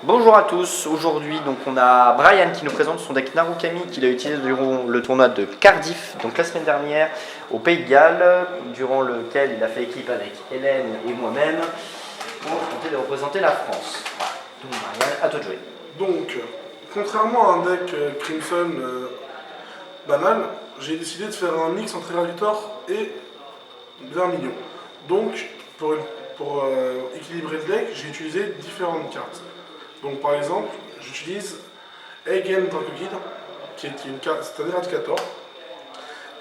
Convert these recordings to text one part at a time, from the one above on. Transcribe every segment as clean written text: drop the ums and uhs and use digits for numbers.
Bonjour à tous, aujourd'hui donc on a Brian qui nous présente son deck Narukami qu'il a utilisé durant le tournoi de Cardiff, donc la semaine dernière au Pays de Galles, durant lequel il a fait équipe avec Hélène et moi-même pour tenter de représenter la France. Donc Brian, à toi de jouer. Donc, contrairement à un deck Crimson banal, j'ai décidé de faire un mix entre Eravitor et Vermilion. Donc, pour équilibrer le deck, j'ai utilisé différentes cartes. Donc, par exemple, j'utilise Eigen Dracokid, qui est une carte, c'est un éradicator,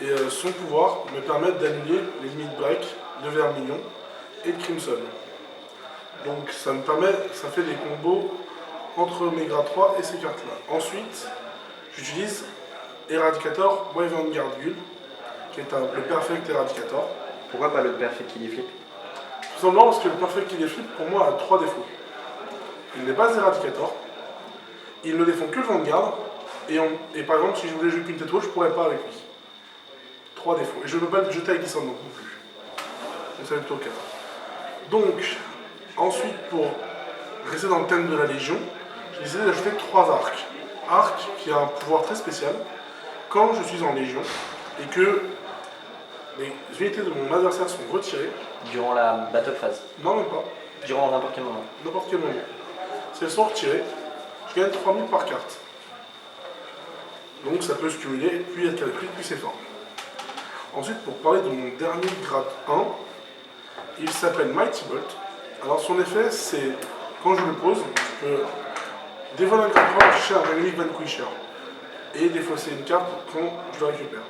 et son pouvoir me permet d'annuler les limites break de Vermilion et de Crimson. Donc, ça fait des combos entre mes grades 3 et ces cartes-là. Ensuite, j'utilise Eradicator Wyvern Guard Gull, qui est le Perfect Eradicator. Pourquoi pas le Perfect Kiddy Flip? Tout simplement parce que le Perfect Kiddy Flip, pour moi, a 3 défauts. Il n'est pas Eradicator, il ne défend que le Vanguard, et par exemple, si je voulais jouer Pinted Wall, je ne pourrais pas avec lui. 3 défauts. Et je ne peux pas le jeter avec Descendant non plus. Donc ça va être plutôt le cas. Donc, ensuite, pour rester dans le thème de la Légion, j'ai décidé d'ajouter 3 arcs. Arc qui a un pouvoir très spécial. Quand je suis en Légion et que les unités de mon adversaire sont retirées. Durant la battle phase? Non, même pas. Durant n'importe quel moment? N'importe quel moment. Si elles sont retirées, je gagne 3000 par carte. Donc ça peut se cumuler, puis être calculé, puis c'est fort. Ensuite, pour parler de mon dernier grade 1, il s'appelle Mighty Bolt. Alors son effet, c'est quand je le pose, je peux dévoiler un grade 3, chercher un Dragonic Vanquisher et défausser une carte quand je le récupère.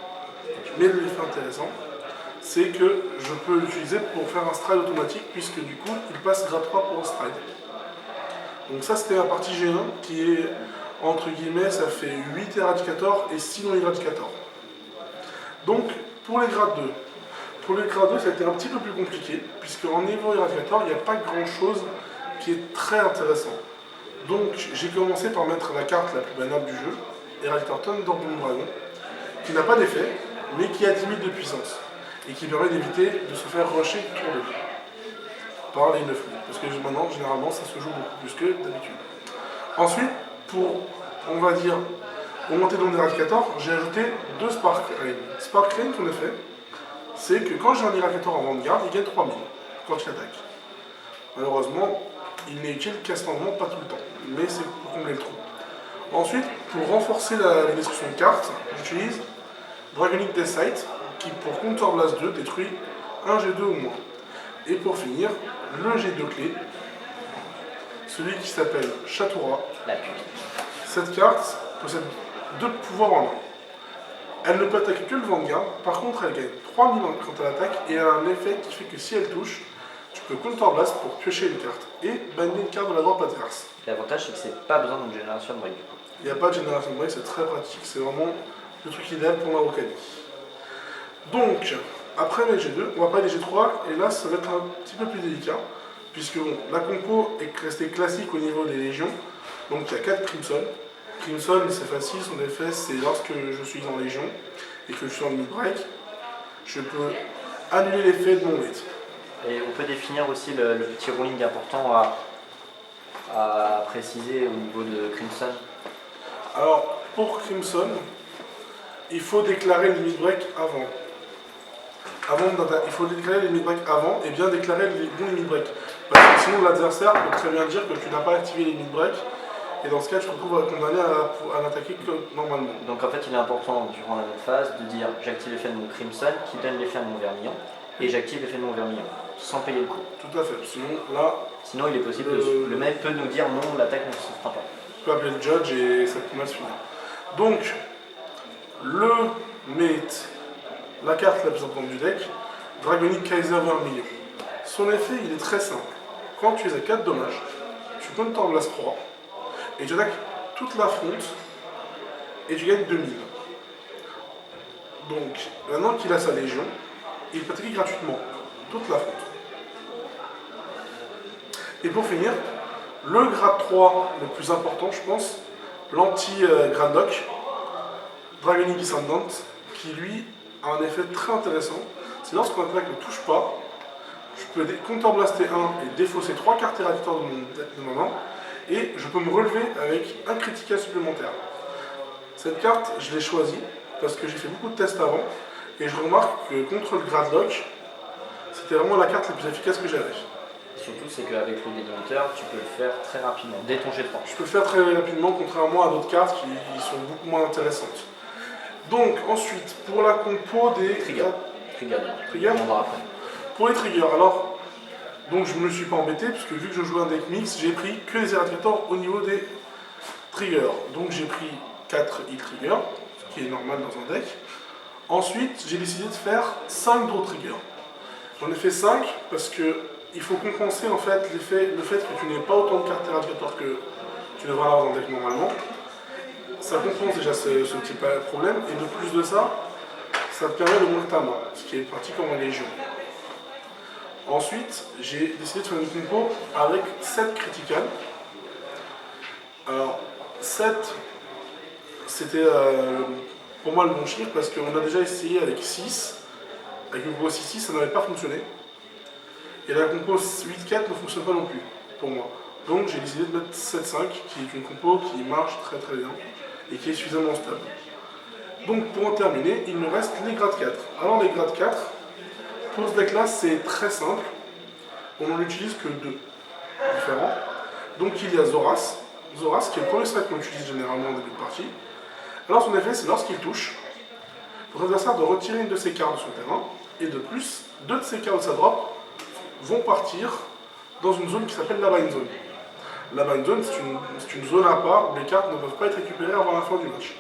Mais l'effet intéressant, c'est que je peux l'utiliser pour faire un stride automatique, puisque du coup, il passe grade 3 pour un stride. Donc ça, c'était la partie G1, qui est, entre guillemets, ça fait 8 Eradicator et 6 non Eradicator. Donc, pour les grades 2, ça a été un petit peu plus compliqué, puisque en niveau Eradicator, il n'y a pas grand-chose qui est très intéressant. Donc, j'ai commencé par mettre la carte la plus banale du jeu, Eradicator Thunderbolt Dragon, qui n'a pas d'effet, mais qui a 10 000 de puissance, et qui permet d'éviter de se faire rusher tour 2 par les 9 000, parce que maintenant, généralement, ça se joue beaucoup plus que d'habitude. Ensuite, pour, on va dire, augmenter mon Eradicator, j'ai ajouté 2 Spark Rain. Spark Rain, son effet, c'est que quand j'ai un Eradicator en Vanguard, il gagne 3000 quand il attaque. Malheureusement, il n'est utile qu'à ce moment, pas tout le temps, mais c'est pour combler le trou. Ensuite, pour renforcer la destruction de cartes, j'utilise Dragonic Deathsight, qui pour Counter Blast 2 détruit un G2 ou moins. Et pour finir, le G2 clé, celui qui s'appelle Chatura. La pute. Cette carte possède 2 pouvoirs en 1. Elle ne peut attaquer que le Vanguard, par contre elle gagne 3000 quand elle attaque et elle a un effet qui fait que si elle touche, tu peux Counter Blast pour piocher une carte et bannir une carte de la droite adverse. L'avantage c'est que c'est pas besoin d'une génération de break du coup. Il n'y a pas de génération de break, c'est très pratique, c'est vraiment le truc idéal pour Narukami. Donc, après mes G2, on va parler des G3, et là ça va être un petit peu plus délicat, puisque bon, la compo est restée classique au niveau des légions, donc il y a 4 Crimson. Crimson c'est facile, son effet c'est lorsque je suis en légion et que je suis en mid-break, je peux annuler l'effet de mon mate. Et on peut définir aussi le petit ruling important à préciser au niveau de Crimson. Alors, pour Crimson, il faut déclarer le limit break avant. Il faut déclarer les limit break avant et bien déclarer les bons limit break. Parce que sinon, l'adversaire peut très bien dire que tu n'as pas activé les limit break. Et dans ce cas, tu te retrouves condamné à n'attaquer que normalement. Donc en fait, il est important durant la même phase de dire j'active l'effet de mon Crimson qui donne l'effet à mon Vermillon et j'active l'effet de mon Vermillon sans payer le coup. Tout à fait. Sinon, il est possible que le mec peut nous dire non, l'attaque ne se fera pas. Tu peux appeler le judge et ça peut mal se finir. Donc, le mate, la carte la plus importante du deck, Dragonic Kaiser Vermilion. Son effet, il est très simple. Quand tu es à 4 dommages, tu Counter Blast 3 et tu attaques toute la fronte et tu gagnes 2000. Donc, maintenant qu'il a sa légion, il peut attaquer gratuitement toute la fronte. Et pour finir, le grade 3 le plus important, je pense, l'anti-Grandock, Dragonic Descendant, qui lui a un effet très intéressant. C'est lorsqu'on attaque ne touche pas, je peux counterblaster 1 et défausser 3 cartes éradicator de mon main, Et je peux me relever avec un critical supplémentaire. Cette carte, je l'ai choisie parce que j'ai fait beaucoup de tests avant. Et je remarque que contre le Gradlock, c'était vraiment la carte la plus efficace que j'avais. Surtout, c'est qu'avec le dédompteur, tu peux le faire très rapidement, dès ton jet de temps. Je peux le faire très rapidement, contrairement à d'autres cartes qui sont beaucoup moins intéressantes. Donc, ensuite, pour la compo des... Trigger. Trigger. On va voir après. Pour les triggers, alors, donc je ne me suis pas embêté, puisque vu que je jouais un deck mix, j'ai pris que les éradicator au niveau des triggers. Donc j'ai pris 4 heal triggers, ce qui est normal dans un deck. Ensuite, j'ai décidé de faire 5 draw triggers. J'en ai fait 5 parce que il faut compenser en fait le fait que tu n'aies pas autant de cartes éradicator que tu devrais avoir dans le deck normalement. Ça compense déjà ce petit problème, et de plus de ça, ça te permet de monter ta main, ce qui est pratique en Légion. Ensuite, j'ai décidé de faire une compo avec 7 critical. Alors, 7, c'était pour moi le bon chiffre parce qu'on a déjà essayé avec 6. Avec une compo 6-6, ça n'avait pas fonctionné. Et la compo 8-4 ne fonctionne pas non plus, pour moi. Donc j'ai décidé de mettre 7-5, qui est une compo qui marche très très bien et qui est suffisamment stable. Donc pour en terminer, il nous reste les grades 4. Alors les grades 4, pour ce deck là, c'est très simple. On n'en utilise que 2 différents. Donc il y a Zoras. Zoras, qui est le premier strike qu'on utilise généralement en début de partie. Alors son effet, c'est lorsqu'il touche, votre adversaire doit retirer une de ses cartes de son terrain. Et de plus, 2 de ses cartes de sa drop vont partir dans une zone qui s'appelle la Bind Zone. La Bind Zone, c'est une zone à part où les cartes ne peuvent pas être récupérées avant la fin du match.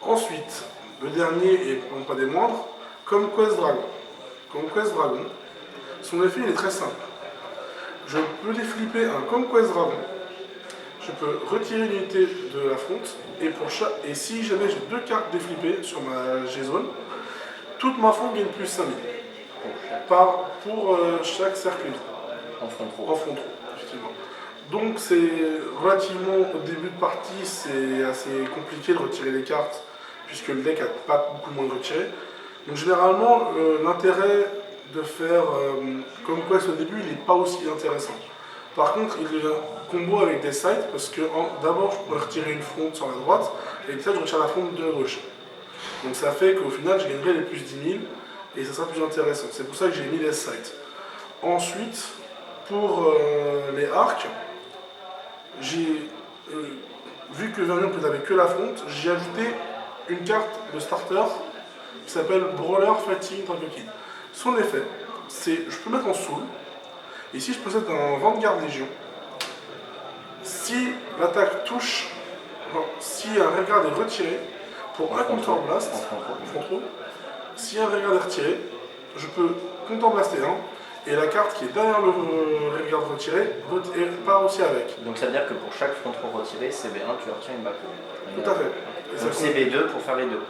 Ensuite, le dernier, et pour ne pas des moindres, Conquest Dragon. Conquest Dragon, son effet il est très simple. Je peux déflipper un Conquest Dragon, je peux retirer une unité de la fronte, et si jamais j'ai 2 cartes déflippées sur ma G-Zone, toute ma fronte gagne plus 5000. Pour chaque cercle vide. En front trop. En front trop, effectivement. Donc c'est relativement, au début de partie, c'est assez compliqué de retirer les cartes, puisque le deck n'a pas beaucoup moins de retirer. Donc généralement, l'intérêt de faire Conquest au début, il n'est pas aussi intéressant. Par contre, il y a un combo avec des sides, parce que d'abord, je peux retirer une fronte sur la droite, et ça, je retire la fronte de gauche. Donc ça fait qu'au final, je gagnerai les plus 10 000, et ça sera plus intéressant. C'est pour ça que j'ai mis les sides. Ensuite, pour les arcs, j'ai vu que Vermilion n'avait que la fronte, j'ai ajouté une carte de starter qui s'appelle Brawler Fighting Target. Son effet, c'est je peux mettre en soul, et si je possède un Vanguard Légion, si l'attaque touche, non, si un regard est retiré, pour un Counter Blast, si un regard est retiré, je peux Counter Blaster 1, et la carte qui est derrière le regard retiré part aussi avec. Donc ça veut dire que pour chaque front row retiré, CB1, tu retiens une back row. Tout à fait. Donc CB2 pour faire les deux.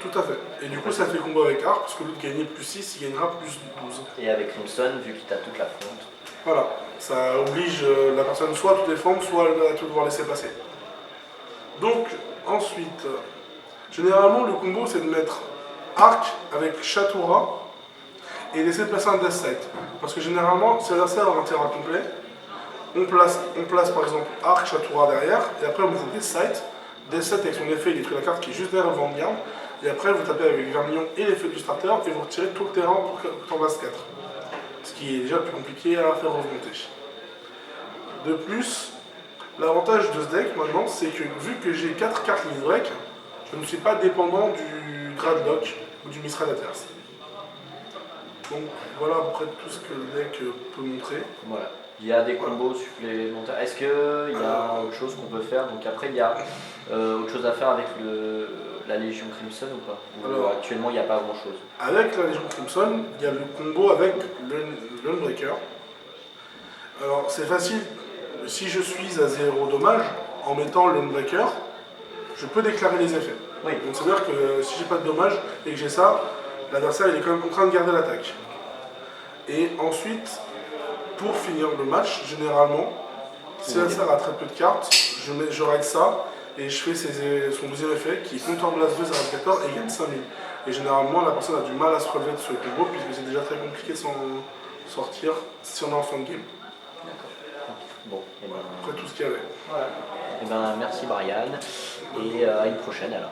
Tout à fait. Et du coup, ça fait combo avec Arc, parce que l'autre gagnait plus 6, il gagnera plus 12. Et avec Crimson, vu qu'il t'a toute la fronte. Voilà. Ça oblige la personne soit à tout défendre, soit à tout devoir laisser passer. Donc, ensuite, généralement, le combo, c'est de mettre Arc avec Chatoura et laisser passer un Death Sight. Parce que généralement, si l'adversaire a un terrain complet, on place par exemple Arc, Chatoura derrière, et après on met Death Sight. Death Sight avec son effet, il détruit la carte qui est juste derrière le Vanguard. Et après, vous tapez avec Vermilion et l'effet du starter, et vous retirez tout le terrain pour en base 4. Ce qui est déjà plus compliqué à faire remonter. De plus, l'avantage de ce deck maintenant, c'est que vu que j'ai 4 cartes limit break, je ne suis pas dépendant du Gradlock ou du Mistral Adverse. Donc voilà à peu près tout ce que le deck peut montrer. Voilà. Il y a des combos supplémentaires. Est-ce qu'il y a autre chose qu'on peut faire? Donc après, il y a autre chose à faire avec la Légion Crimson ou pas? Alors, actuellement, il n'y a pas grand-chose. Avec la Légion Crimson, il y a le combo avec l'Unbreaker. Alors c'est facile, si je suis à 0 dommage, en mettant l'Unbreaker, je peux déclarer les effets. Oui. Donc c'est à dire que si j'ai pas de dommage et que j'ai ça, l'adversaire il est quand même contraint de garder l'attaque. Et ensuite, pour finir le match, généralement, si l'adversaire a très peu de cartes, je règle ça et je fais son deuxième effet qui est Counter Blast 2 éradicator et gagne 5000. Et généralement, la personne a du mal à se relever de ce combo puisque c'est déjà très compliqué de s'en sortir si on est en fin de game. Bon, et ben, Après tout ce qu'il y avait. voilà. Et ben, merci Brian, et à une prochaine alors.